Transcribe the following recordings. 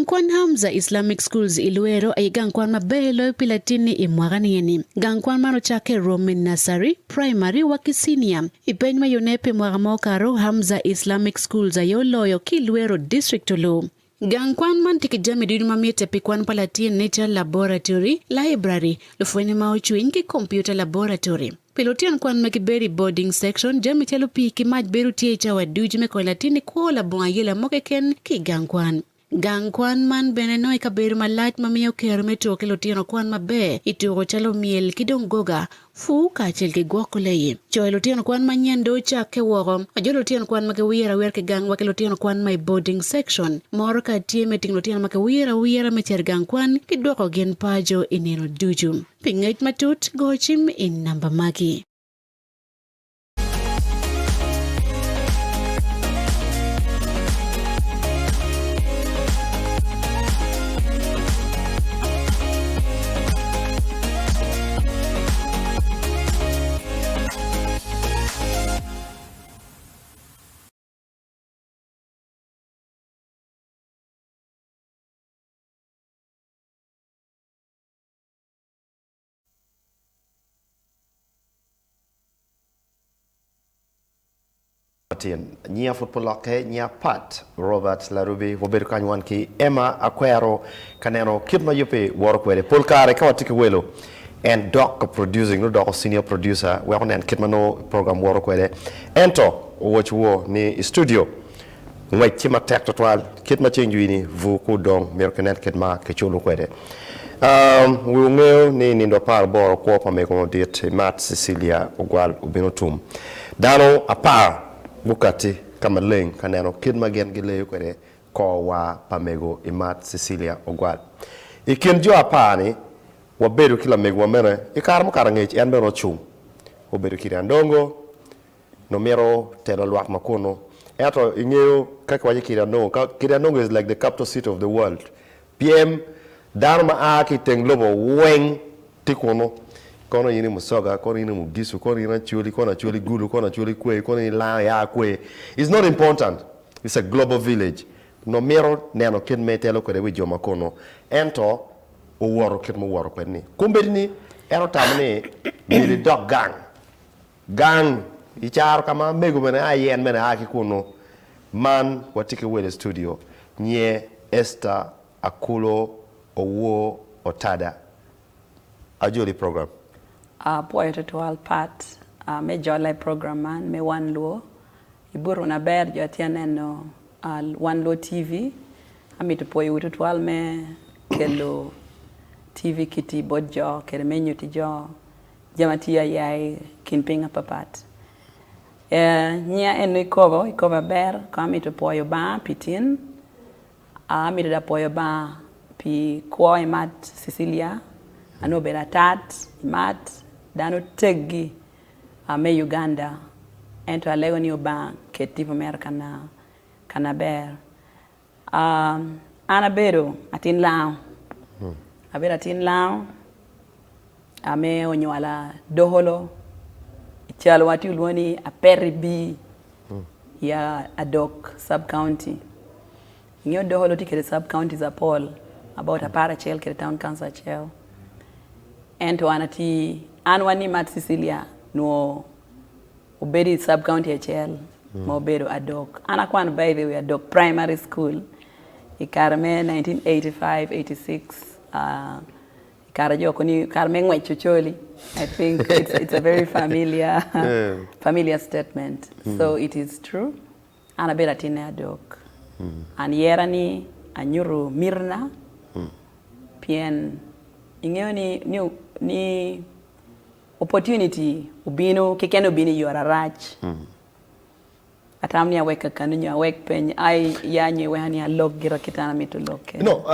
Gangkwan Hamza Islamic Schools Iluero ay gangkwan mabelo pilatini imwaganieni. Gangkwan mano chake Roman Nursery, Primary waki Senior. Ipeny mayonepe mwagamokaro Hamza Islamic Schools ayoloyo Kiluero District Olo. Gangkwan man tikijami duni mamiete pikwan palatin Nature Laboratory, Library, lufweni mauchuin ki Computer Laboratory. Pilotian kwan makiberi boarding section jami telo piki maj beru tiecha wa dujime kwa latini kuola bunga yela mokeken ki gangkwan. Gangkwan man beneno ikaberu malat mamiyo kerme toke lotiano kwan mabe itugo chalo miel kidongoga fu kachel ki gwakuleye. Choy lotiano kwan manyendo chake wogo ajo lotiano kwan makewira werke gang wake lotiano kwan my boarding section moro ka tie meting lotiano makewira mecher gangkwan kidwoko gen pajo ineno duju. Pingait matut gochim in namba maki. Nia football ke nia Pat Robert Larubi woberu kanywan ki Emma Aquero kaneno kitma yupe workwere polkare kawatike welo and doc producing no doc senior producer we on kitma no program workwere ento watch wo ni studio ngwai chima tek total kitma chenjuini vu ku dong merkenet kitma ke chulu kwere we ngeo ni ndo par bor ko pa me ko dit Mat Cecilia ogwal ubinotum dano apar Okati kama leng kaneno kidma gen gile kwere ko wa pamego Mat Cecilia ogwal ikin jo apani waberu kila mego wamene ikarmo karangech enbe no chung waberu kiri andongo no mero telo lwak makono eto ingeo kaka waje kiri andongo is like the capital city of the world PM Dharma aki tenglobo weng tikono kono yini musoga kono yini mugisu kono yini chuli kono chuli gulu kono chuli kwe kono yini la ya kwe it's not important. It's a global village no mero neno kin metelo kwere wi joma kono ento o woro kin mo woro kwenni kumbeni ero tamne ni dog gang ichar kama mego mena ayen mena aki kuno man watike wele studio nye Esther Akullo owo otada ajoli program poeta to all part me jolly program man me one low iburu na ber jo tianeno one low TV ami to poy wutu to all me kelo TV kiti bodjo kere menyu ti jo jamatia yai kinpinga papat nya eno ikoba ber kami to poyo ba pitin ami to da poyo ba pi ko Mat Cecilia ano bera tat Mat dano tegi me Uganda ento alego ni oba ketivo America kana ber ana bero atin lao abera atin lao ame onywala Dokolo chalo wati ulwoni a peribi ya adok sub county nyo Dokolo tikere sub county za Paul about a para chel kere town council chel ento anati anwani Mat Cecilia no obedi sub county HL mo bedo adok anakwan by the way adok primary school ikarme 1985-86 ikarajo koni karme ngwe chocholi I think it's a very familiar familiar statement so it is true ana beda tine adok an yerani anyuru Mirna pien ingeni ni opportunity ubino kekeno bini yora rach atamni aweka kanunyo awek pen ai yanye wehani alog gira kitana mitu loke no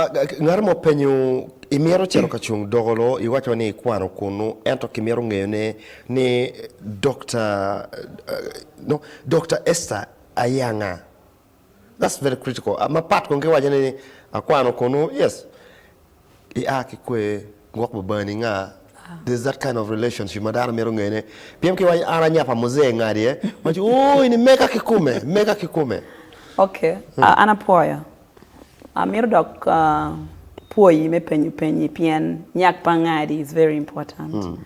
ngarmo penyu imiero chero kachung Dokolo iwacho ni kwano kunu ento kimiero ngeyone ni Dr. Esther Ayanga that's very critical mapat konge wajane akwano kunu yes iaki kwe ngok babani nga there's that kind of relationship madara mero ngene pia mke wa aranya pa mzee ngari machi ni meka kikume okay anapoya Amir dok poi me penyi pien nyak pangadi is very important.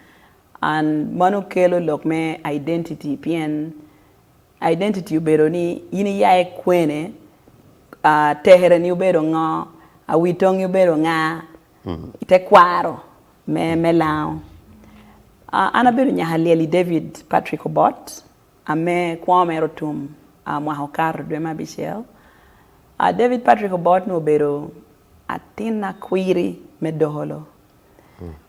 And manu kelo lok me identity pien identity ubero ni yini yae kwene tehere ni ubero nga awitong ubero nga ite kwaro me lao. Ana bero nyahalieli David Patrick Obot ame kwame rotum mwahokar dwema Bichel. David Patrick Obot no bero atina kwiri me Dokolo.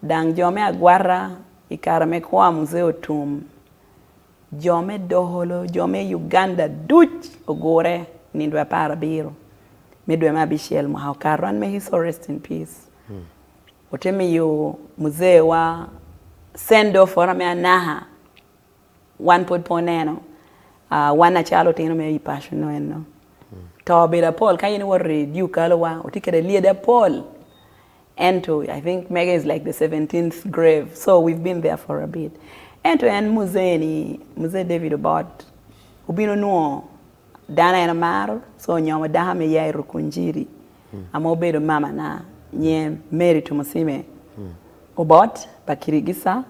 Dang jome agwara ikara me kwa muzeo tum. Jome Dokolo, jome Uganda duch ogore nindwe para biro. Medwe Bichel mwahokar run may he so rest in peace. Oteme yo muzee wa send off ora me anaha 1.9 wana chalo tino me yi passion no enno to be da Paul kayini worre du kalowa otikere leader Paul ento I think Mega is like the 17th grave, so we've been there for a bit. Ento en muzee David Obot ubino no dana ena maro so nyoma daha me yai rukunjiri amobedo mama na nye Mary tumusime Obot bakirigisa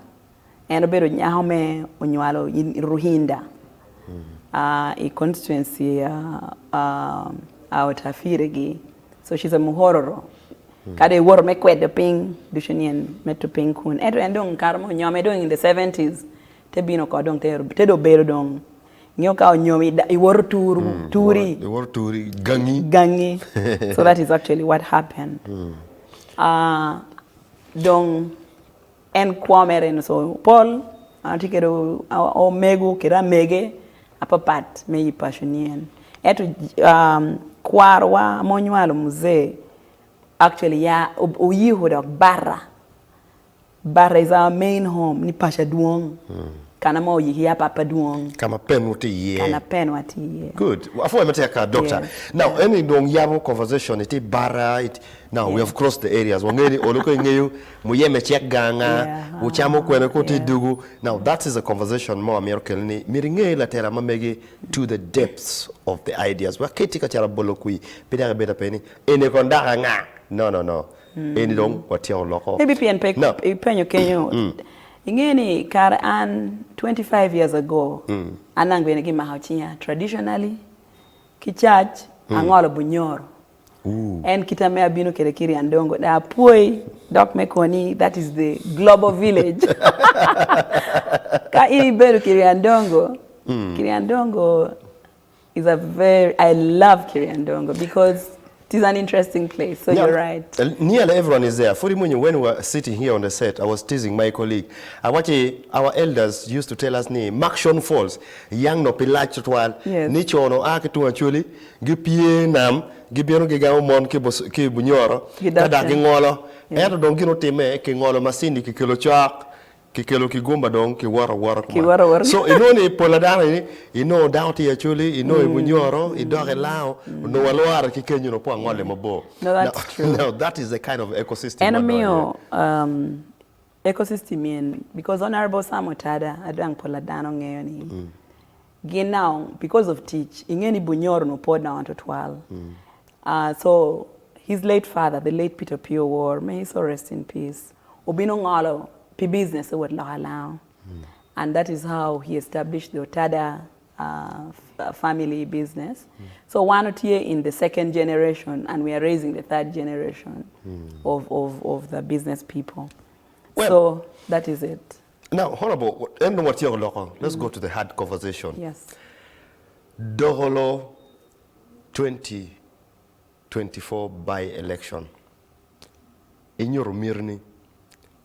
eno bedo nyahome onywalo Ruhinda a constituency outafiregi, so she's a muhororo kade wor me kwede ping dushunien meto ping kun eto endong karmo nyome doing in the 70s te bino ko dong te do bedo dong nyoka nyomi iwor turi gangi so that is actually what happened. Dong en kwameren so Paul antikero o megu kira mege apapat me yi passionien eto kwarwa monywalo muzee actually ya uyihuda bara is our main home ni pasha duong kana mo yi papa duong kama penwati ye kana penwati ye good afo emeteka doctor now any dong yabo conversation iti bara it now we have crossed the areas wangeni oloko ngeyu muyeme check ganga uchamo kwene koti dugu now that is a conversation more american ni miringe la tera mamege to the depths of the ideas wa ketika chara bolokui pida beta peni ene konda nga no eni dong watia loko maybe pen pek penyo kenyo ingeni kar an 25 years ago anangwene ki mahauchia traditionally ki church angolo bunyoro and kitame abino kerekiri andongo da poi doc mekoni that is the global village ka ini beru kiriandongo kiriandongo is a very I love kiriandongo because it is an interesting place, so you're right. Nearly everyone is there. For when we were sitting here on the set, I was teasing my colleague. Our elders used to tell us, Makshon Falls, young no pilach twal, nicho no akitu actually, gipie nam, gibiano gigao mon ki bunyoro, kada gingolo, ero don gino teme, kingolo masindi kikilo chak, kikelo kigumba dong ki wara so inoni poladana ino dauti actually ino ibunyoro idore lao no walwara kikenyo no po ngole mabo no that's true now that is the kind of ecosystem enemy ecosystem in because honorable Samotada adang poladano ngeyo ni now because of teach ingeni bunyoro no pod na wanto twal so his late father the late Peter Pio War may he so rest in peace obino ngalo business with Lahalao. And that is how he established the Otada family business. So one or two in the second generation, and we are raising the third generation of the business people. Well, so that is it. Now, Honorable, let's go to the hard conversation. Yes. Dokolo 2024 by-election. In your mirni,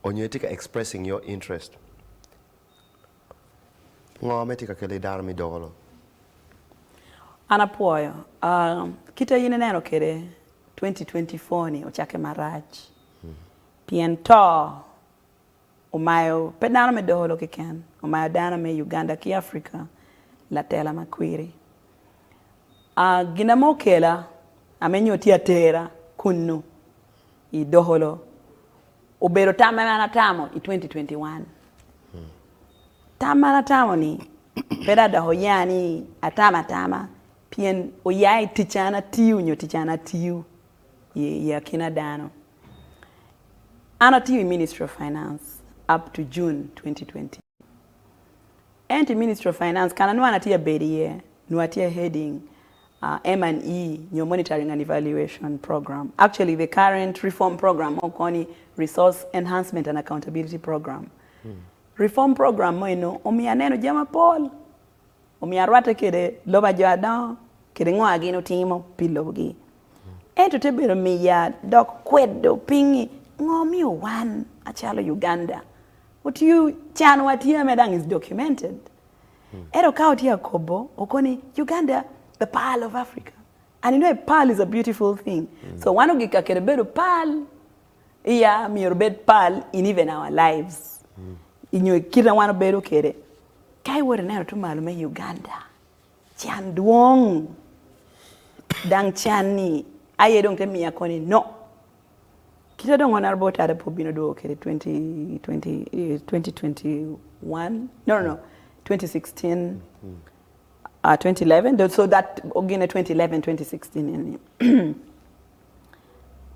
onyetika expressing your interest. Ngometika kele darmi Dokolo. Anapoyo. Kita yine neno kere 2024 ni ochake maraj. Piento umayo pedana me Dokolo kiken. Umayo dana me Uganda ki Africa la tela makwiri. Ginamokela amenyo tiatera kunu I Dokolo. Ubero tamana tamo I 2021. Tamana tamo ni peda da hoyani atama pien oyai tichana tiu nyo tichana tiu ya kina dano. Anati Ministry of Finance up to June 2020. And the Ministry of Finance kana no anati bediye no atia heading M&E, your monitoring and evaluation program. Actually, the current reform program, Okoni Resource Enhancement and Accountability Program. Reform program, omianeno jama Paul, omiarwate kede loba jada, kede ngwa agino timo pilogi. Ento tebero miya dok kwedo pingi ngomi wan achalo Uganda. What you chan watia medang is documented. Ero kautia kobo, okoni Uganda, the pearl of Africa. And you know, a pearl is a beautiful thing. So one of the kereberu pearl, yeah, me bed pearl in even our lives. In your kira one beru kere. Kai wore na to malume Uganda. Chan duong. Dang chani. Aye don't tell me akoni no. Kita don't want about other pobino do kere 2021. No. 2016. 2011, so that again 2011, 2016,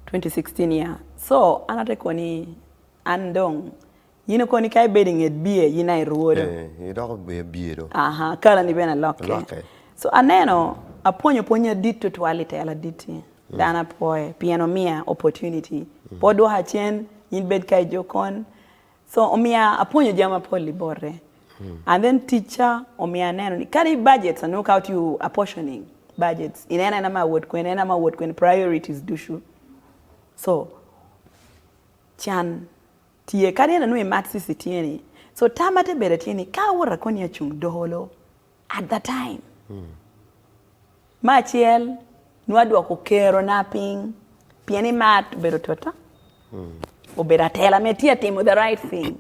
2016 yeah. So another koni andong, koni kai bedding it beer, yina iruodo. You don't be a beer. Aha, kala ni bena loke. So aneno aponyo dito tualite ala diti. Dana poe piano mia opportunity. Podo hachen in bed kai jokon. So omia aponyo jama poli bore. And then teacher omianeno carry budgets and look out you apportioning budgets in ena nama word when priorities dushu. So chan tie carry na no maxi sitieni. So tamate beretieni ka wora koni ya chung Dokolo at that time. Machiel nuadwa kokero napping pieni mat berotota. Oberatela metia timo the right thing.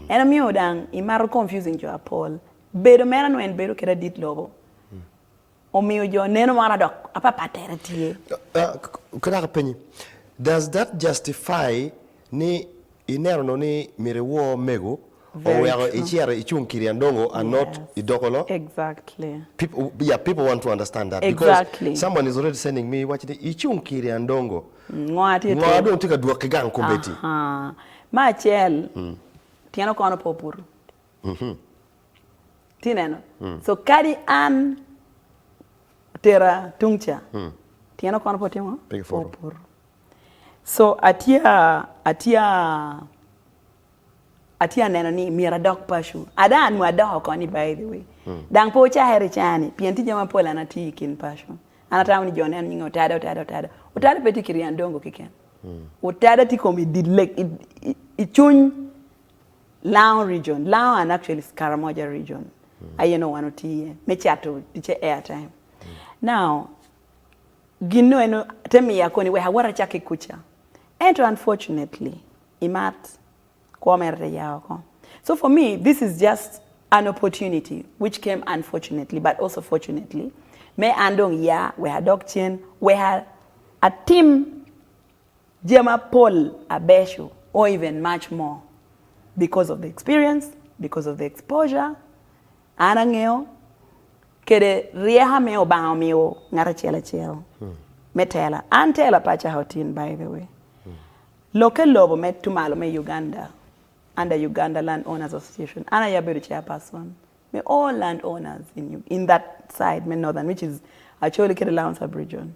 And mi odang imaro confusing jo Paul. Bedo mera no en bedo kera dit lobo. Omi jo neno mara dok apa patera tie. Kuna penny. Does that justify ni inero no ni mirewo mego or we are ichung kiriandongo and not Dokolo? Exactly. People want to understand that. Exactly. Because someone is already sending me watching the ichung kiriandongo. Ngwati don't take a duak gang kumbeti. Machel. Tiano kono popur. Tineno. So kari an tera tungcha. Tiano kono potimo popur. So atia neno ni miradok pashu. Adan mwadok koni by the way. Dang pocha heri chani. Pienti jama pola na kin pashu. Anatamu ni jonen ningo tada. Utada peti kiriandongo kiken. Utada tikomi didlek ichun Lao region. Lao and actually Scaramoja region. I know one oti mechato tiche airtime. Now gino eno temi yakoni we hawara chake kucha. And unfortunately imat kwa merde yako. So for me this is just an opportunity which came unfortunately but also fortunately. Me andong ya we had doctrine we had a team Jema Paul Abeshu or even much more because of the experience, because of the exposure. Anangeo kede rieha meo bao meo ngara chela metela antela pacha hotin by the way. Local lobo met tumalo me Uganda under Uganda Land Owners Association. Ana yaberu chairperson. Me all landowners in that side, me northern, which is actually Kere Lowndes sub-region.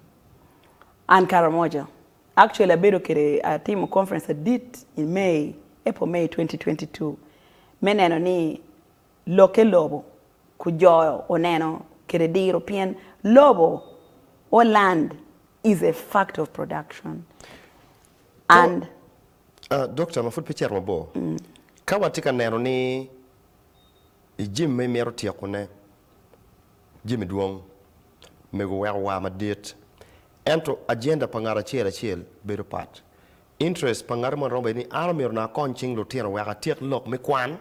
And Karamoja. Actually, I bedo a team conference did in April, May 2022. Meneno ni local lobo, kujoyo, oneno, kere the European lobo, or land is a fact of production. And Doctor, my food picture mabo. Kawatika neno ni Jim me mero tia kone Jimmy duong mego wa ma date ento agenda pangara chiel bedo pat interest pangara mo rombe ni armor na konching lo tira wa tiek lok me kwan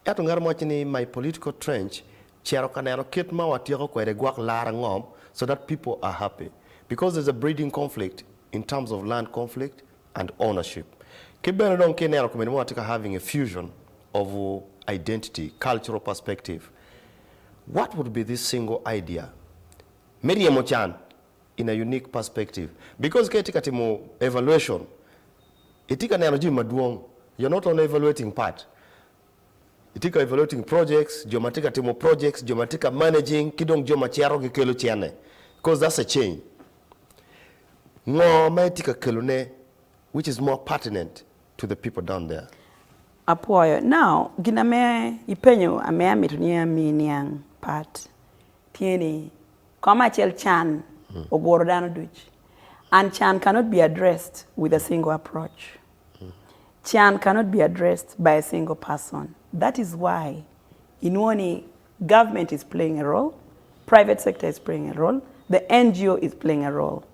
eto ngar mo chini my political trench chero kanero kit ma watieko kwere gwak lara ngom so that people are happy because there's a breeding conflict in terms of land conflict and ownership kibeno don kenero kumeni mo tika having a fusion of identity, cultural perspective. What would be this single idea? Miriam Ochan, in a unique perspective. Because katika timo evaluation, itika na energy maduong, you're not only evaluating part. Itika evaluating projects, jomatika timo projects, jomatika managing, kidong jomachiaro kikelo chiane. Because that's a chain. Ngo maitika kelune, which is more pertinent to the people down there. Apoyo. Now, giname ipenyo amea mitunia miniang part. Tieni, kama chel chan, ogorodano duch. And chan cannot be addressed with a single approach. Chan cannot be addressed by a single person. That is why, in one, government is playing a role, private sector is playing a role, the NGO is playing a role.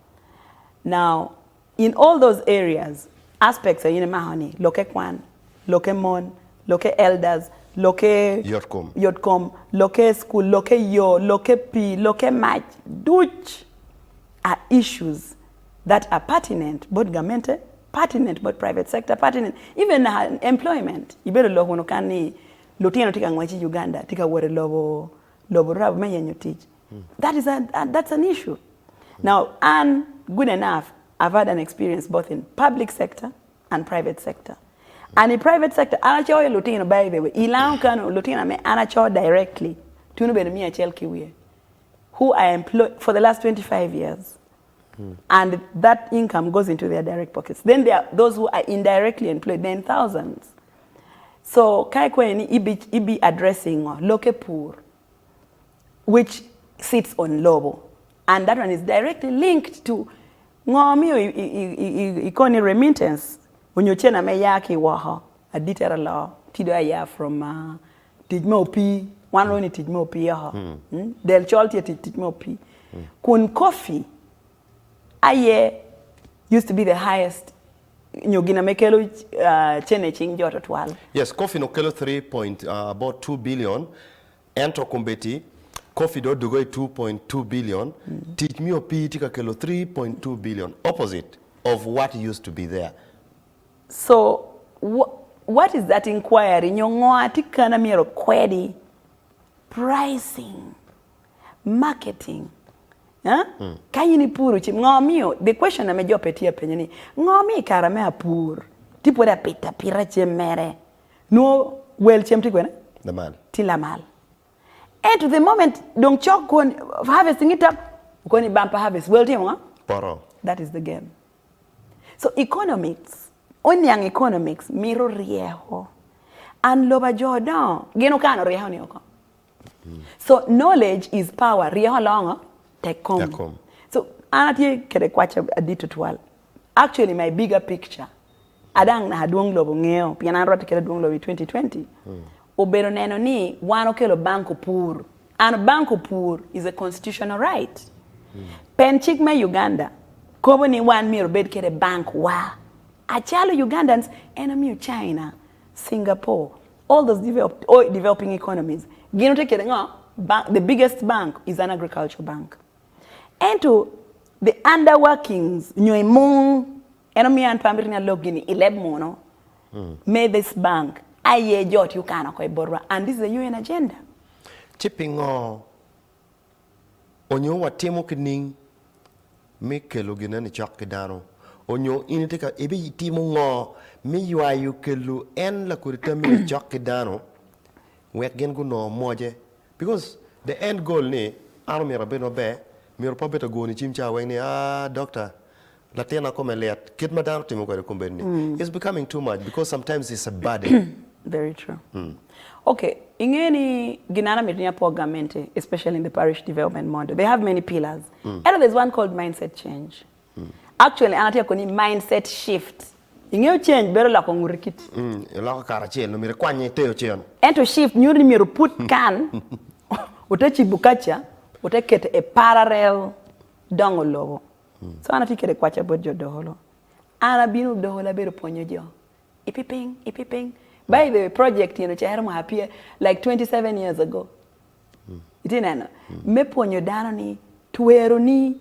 Now, in all those areas, aspects are in mahani, loke kwan, loke mon, loke elders, loke yotkom, loke school, loke yo, loke pi, loke match, duch are issues that are pertinent, both government, pertinent, both private sector, pertinent, even employment. Ibero lobo no kani lutino tika ngwachi Uganda, tika wore lobo rabo menye nyotich. That's an issue. Now, and good enough, I've had an experience both in public sector and private sector. And in private sector, anacho lutino by the way, ilang kano lutino me anacho directly tunu benumia chelkiwe, who I employed for the last 25 years. And that income goes into their direct pockets. Then there are those who are indirectly employed, then thousands. So kaikweni ibi addressing loke poor, which sits on lobo. And that one is directly linked to ngomi ikoni remittance. When you chena me yaki waha, a ditera law, tido ya from tijmo pi, one only tijmo pi yaha. Del chalti tijmo pi. Kun coffee, aye used to be the highest nyogina mekelo chene ching joto twal. Yes, coffee no kelo about 2 billion. Ento kumbeti coffee do dugoi 2.2 billion. Teach me opi tika kelo 3.2 billion. Opposite of what used to be there. So what is that inquiry? Nyongoa tika na miro kwedi pricing, marketing. Kayini puru chim ngomio. The question amejo petia penyeni. Ngomi karamea pur. Tipo da pita pira chemere. No well chem tikwena. The mal. Tilamal. And to the moment don't chok kon harvesting it up. Koni bumper harvest. Well tim Poro. That is the game. So economics. Onyang economics miro rieho. And loba jordan. Geno kano rieho ni oko. So knowledge is power. Rieho longa. Tekom. So, anati kere kwacha adito twal. Actually, my bigger picture, adang na hadung lobo ngeo, piana roti kere dung lobo 2020. Obero neno ni wano kelo banko pur. And banko pur is a constitutional right. Pen chikme Uganda, kobo ni wan miro bed kere bank wa. Achalo Ugandans, enemy China, Singapore, all those developing economies. Ginote kere ngo, the biggest bank is an agricultural bank. And to the underworkings, Nyoimung, enemy and Pambirina Logini, 11 mono, made this bank, aye jot you can borrow, and this is the UN agenda. Chipping on onyo watemo kining, make logina ni chakidano, onyo initika ebi timo ngo, me you are you kelu en la kuritami chakidano, we gen go no moje, because the end goal ni, army rabeno be, miro pa beta go ni chimcha wengni doctor latena come let kid madam timo ko kumbeni. It's becoming too much because sometimes it's a burden. Very true. Okay, ingeni ginana mitnya government, especially in the parish development model. They have many pillars. And there's one called mindset change. Actually, anatia koni mindset shift. Ingeo change bero la kongurikit. La kara chen no mire kwanye teo chen. And to shift nyuri miro put can utechi bukacha utekete a parallel dongo lobo. So anatikere kwacha bojo doholo. Ana binu dohola bero ponyojo. Ipiping. By the way, project chahera happy like 27 years ago. Itinana. Me ponyo dano ni tuero ni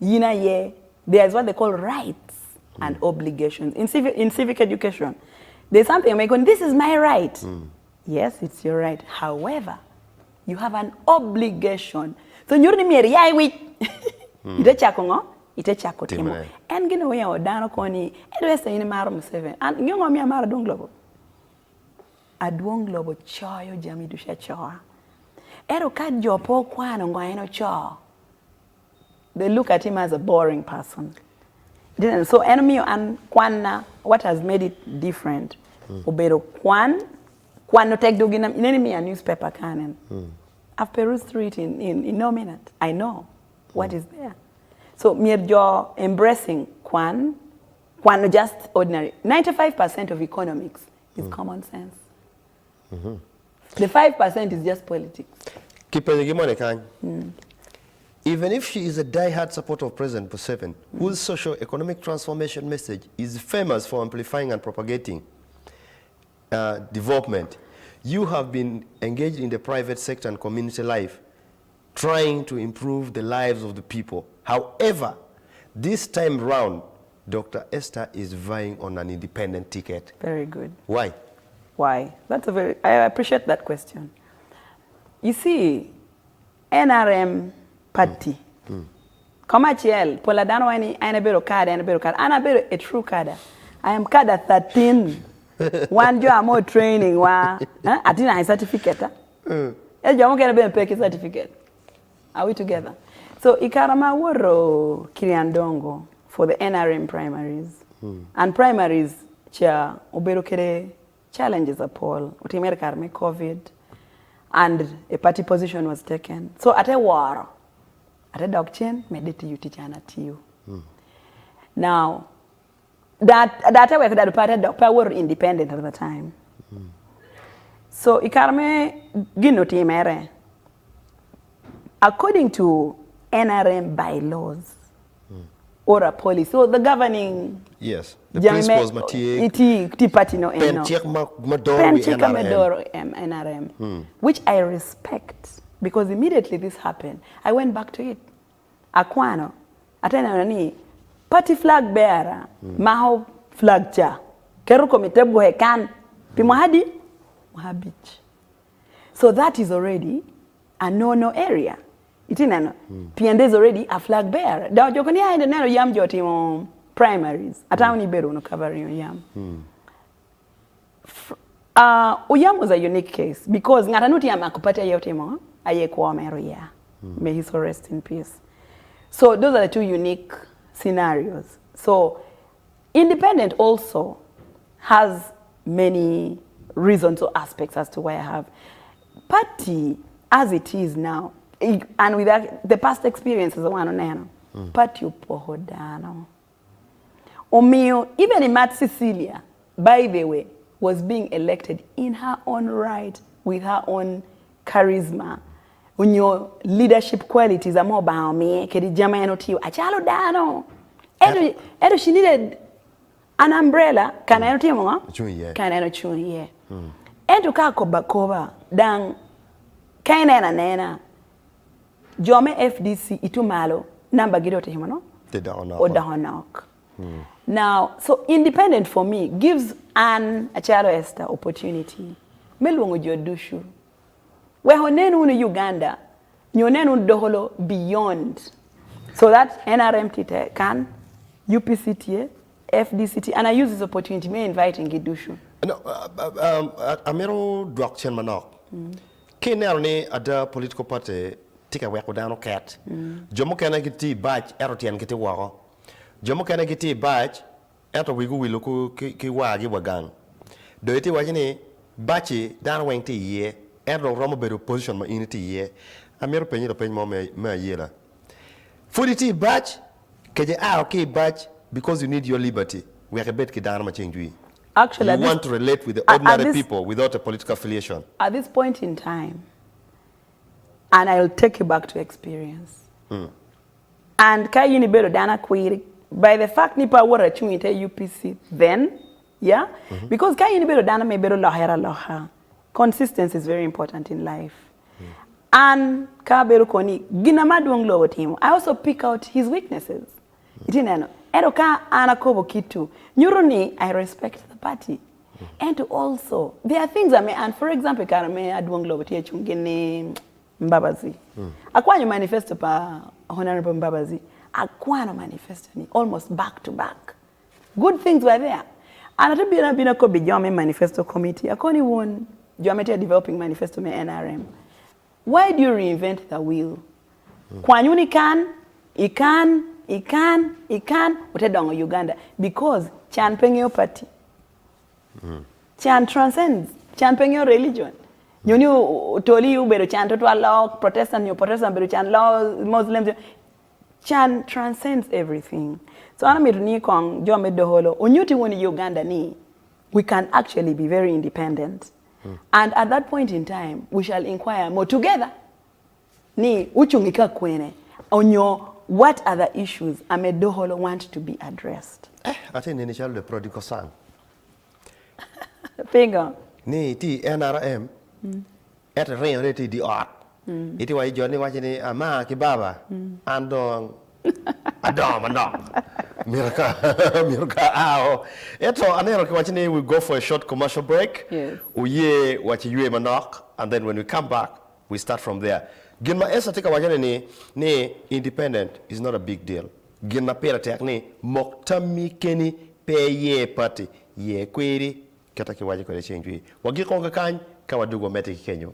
yina ye. There's what they call rights and obligations. In civic education, there's something like, this is my right. Yes, it's your right. However, you have an obligation. So you're the ite chako ngo ite chako timo Timre. en gino weyo dano koni edo Esther in maro Museveni an nyongo mi amaro dong lobo aduong lobo choyo jami dusha choa ero ka jopo kwano ngoeno cho they look at him as a boring person. So enemy and kwana what has made it different obero kwan no take dogina enemy a newspaper canon. I've perused through it in no minute. I know what is there. So mere jo embracing kwan just ordinary. 95% of economics is common sense. The 5% is just politics. Even if she is a die-hard supporter of President Museveni, whose socio-economic transformation message is famous for amplifying and propagating development, you have been engaged in the private sector and community life, trying to improve the lives of the people. However, this time round, Dr. Esther is vying on an independent ticket. Very good. Why? Why? I appreciate that question. You see, NRM party. Commercial, Poladano and a bit of card and a bit of card. And a bit a true card. I am card at 13. One job more training. I didn't have a certificate. A job can be a package certificate. Are we together? So Ikarama woro Kiriandongo for the NRM primaries. And primaries chair oberokere challenges are Paul. Utimer karme COVID. And a party position was taken. So at a war. At a doctrine, mediti you teach you. Now, that way that party power independent at the time. So ikarme gino timere. According to NRM bylaws or a policy, so the governing yes, the principles Miti party no NRM, which I respect. Because immediately this happened, I went back to it. Akwano, atena nani, party flag bearer, maho flag cha, keru komite buhekan, pimahadi, muhabich. So that is already a no-no area. Itinano, PND is already a flag bearer. Da jokoni ha inde neno yam joti mo primaries. Atauni beru no covering yam. Uyam was a unique case because ngatanuti yam akupata yote mo. May his soul rest in peace. So those are the two unique scenarios. So independent also has many reasons or aspects as to why I have party as it is now, and with the past experiences of one on party upohodano. Omio, even in Matt Cecilia, by the way, was being elected in her own right with her own charisma. When your leadership qualities are more about me, kedi jama enotiyo achalo dano. Edo she needed an umbrella. Can I enotiyo mo? Can I enotiyo? Edo ka koba dang kaina na nena. Jome FDC itumalo namba gidote himono. Oda honok. Now, so independent for me gives an achalo Esther opportunity. Melwongo jodushu. Weho nenu in Uganda, nyonenu Dokolo beyond. So that NRM can, UPCT, FDCT, and I use this opportunity to invite in Gidushu. No, Amiro Dwakchen Manok. Kenarne ada political party tika weko dano cat. Jomo kana giti batch erotian giti wako. Jomo kana giti batch eto wigu wiluku ki wagi wagang. Do iti wajini batchi dano wengti ye. Erdo Roma better position my unity ye. I'm here paying the pain more my year. Fudity batch, Kaja okay batch because you need your liberty. We are a bit kidana change. Actually, you want to relate with the ordinary people without a political affiliation. At this point in time, and I'll take you back to experience. And Kayuni Bedo Dana Quiri, by the fact Nipa were a chunite UPC then, yeah? Because Kayuni Bedo Dana may better lahera loha. Consistency is very important in life. And Kaberu Koni, Ginamadu Nglo team. I also pick out his weaknesses. Itinano. Eroka anakobo kitu. Nyuruni, I respect the party. And to also, there are things I may, and for example, Karame Adwonglo Chungene Mbabazi. Akwanyu manifesto pa Honorable Mbabazi. Aquano manifesto ni almost back to back. Good things were there. And at been a could be Jome Manifesto Committee. I can't even Geometry Developing Manifesto me NRM. Why do you reinvent the wheel? Kwanyuni can, utedongo Uganda. Because chan pengyo party. Chan transcends. Chan pengyo religion. You toli you beru chan to law, Protestant, you Protestant beru chan law, Muslims. Chan transcends everything. So ana miruni kong Jome Dokolo. Unyuti woni Uganda ni. We can actually be very independent. And at that point in time, we shall inquire more together. Ni uchungika kwene. Onyo, what other issues Dokolo want to be addressed? I think initial the prodigal son. Finger. Ni ti NRM. At a rain rate the art. Iti wa Johnny watching ama kibaba. Andong adom. Mirka ao. Eto anero watching we go for a short commercial break. Yes. Uye watch you manok, and then when we come back, we start from there. Gilma Esther take away ni independent is not a big deal. Gilma pera tek ni moktami keni peye party ye kweri kata kiwaje kwa change wi. Wagi konga kan kawa dugo mete Kenyo.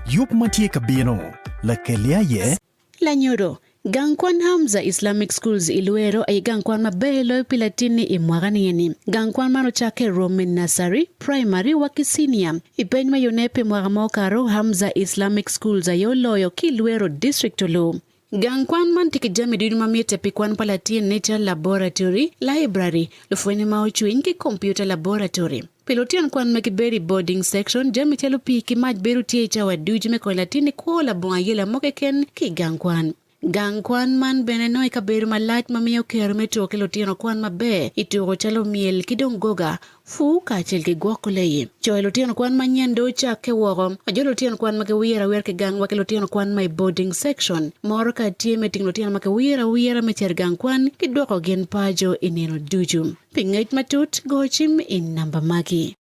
Yup matie kabino la kelia ye La nyoro Gangkwan Hamza Islamic Schools Iluero ay gangkwan mabelo pilatini imwagani gangkwan mano chake Roman Nursery Primary wa Kisinia ipenyma yonepe mwagamokaro Hamza Islamic Schools ayoloyo Kiluero District Olu. Gangkwan man tikijami dinu mamiete pikwan palatine Nature Laboratory Library lufweni mauchuin ki Computer Laboratory. Pilotian kwan makiberi boarding section jami telo piki majberu tiecha wa dujime kwa latini kwa la buangayela mokeken ki gangkwan. Gangkwan man beneno ikaberu malat mamiyo kermeto kilotiano kwan mabe itugo chalo miel kidongoga fu kachel ki gwakuleye. Choy lotiano kwan manyendo cha kewogom ajo lotiano kwan makewira wer ke gang wakilotiano kwan my boarding section moro ka tie meting lotiano makewira mecher gangkwan kidwoko gen pajo ineno duju. Pingait matut gochim in namba maki.